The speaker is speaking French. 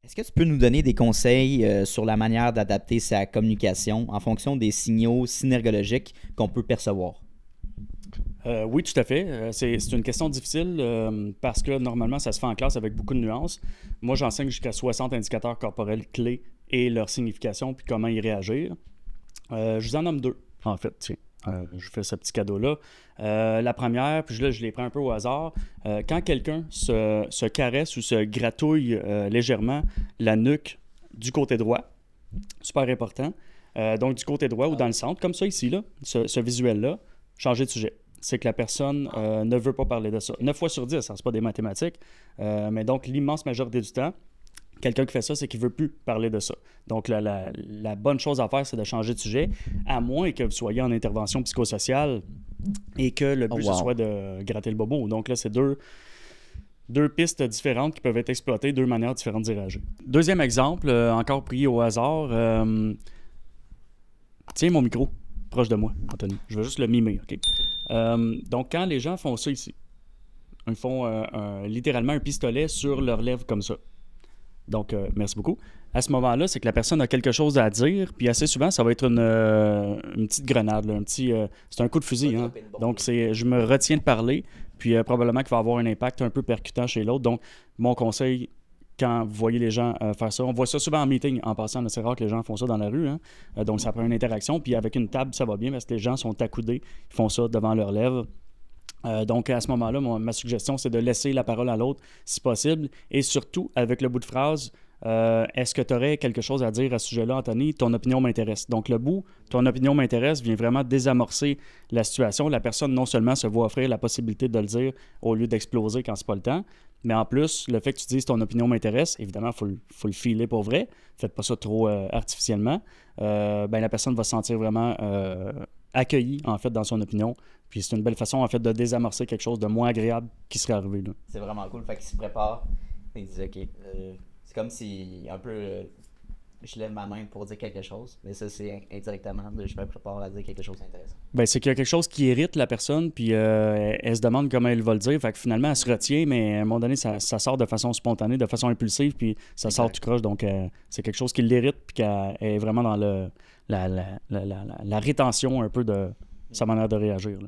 Est-ce que tu peux nous donner des conseils sur la manière d'adapter sa communication en fonction des signaux synergologiques qu'on peut percevoir? Oui, tout à fait. C'est une question difficile parce que normalement, ça se fait en classe avec beaucoup de nuances. Moi, j'enseigne jusqu'à 60 indicateurs corporels clés et leur signification, puis comment y réagir. Je vous en nomme deux, en fait. Tiens, je fais ce petit cadeau-là. La première, puis là, je les prends un peu au hasard. Quand quelqu'un se caresse ou se gratouille légèrement la nuque du côté droit, super important. Donc, du côté droit ou dans le centre, comme ça ici, là, ce visuel-là, changer de sujet. C'est que la personne ne veut pas parler de ça. 9 fois sur 10, ça, c'est pas des mathématiques. Mais donc, l'immense majorité du temps, quelqu'un qui fait ça, c'est qu'il ne veut plus parler de ça. Donc, la bonne chose à faire, c'est de changer de sujet, à moins que vous soyez en intervention psychosociale et que le Oh, but, ce wow. soit de gratter le bobo. Donc là, c'est deux pistes différentes qui peuvent être exploitées, deux manières différentes d'y réagir. Deuxième exemple, encore pris au hasard. Tiens mon micro, proche de moi, Anthony. Je vais juste le mimer, OK? Donc, quand les gens font ça ici, ils font littéralement un pistolet sur leurs lèvres comme ça. Donc, merci beaucoup. À ce moment-là, c'est que la personne a quelque chose à dire, puis assez souvent, ça va être une petite grenade, là, c'est un coup de fusil. Hein? Donc, je me retiens de parler, puis probablement qu'il va avoir un impact un peu percutant chez l'autre. Donc, mon conseil, quand vous voyez les gens faire ça, on voit ça souvent en meeting, en passant, là, c'est rare que les gens font ça dans la rue. Hein? Donc, ça prend une interaction, puis avec une table, ça va bien, parce que les gens sont accoudés, ils font ça devant leurs lèvres. Donc, à ce moment-là, ma suggestion, c'est de laisser la parole à l'autre si possible. Et surtout, avec le bout de phrase, est-ce que tu aurais quelque chose à dire à ce sujet-là, Anthony? Ton opinion m'intéresse. Donc, le bout, ton opinion m'intéresse, vient vraiment désamorcer la situation. La personne, non seulement se voit offrir la possibilité de le dire au lieu d'exploser quand c'est pas le temps, mais en plus, le fait que tu dises ton opinion m'intéresse, évidemment, il faut le filer pour vrai. Faites pas ça trop artificiellement. La personne va se sentir vraiment accueillie, en fait, dans son opinion. Puis c'est une belle façon, en fait, de désamorcer quelque chose de moins agréable qui serait arrivé, là. C'est vraiment cool. Fait qu'il se prépare. Il dit, OK. C'est comme si, un peu, je lève ma main pour dire quelque chose. Mais ça, c'est indirectement, je me prépare à dire quelque chose d'intéressant. Ben, c'est qu'il y a quelque chose qui irrite la personne, puis elle se demande comment elle va le dire. Fait que finalement, elle se retient, mais à un moment donné, ça sort de façon spontanée, de façon impulsive, puis ça sort tout croche. Donc, c'est quelque chose qui l'irrite, puis qu'elle est vraiment dans la rétention un peu de sa manière de réagir, là.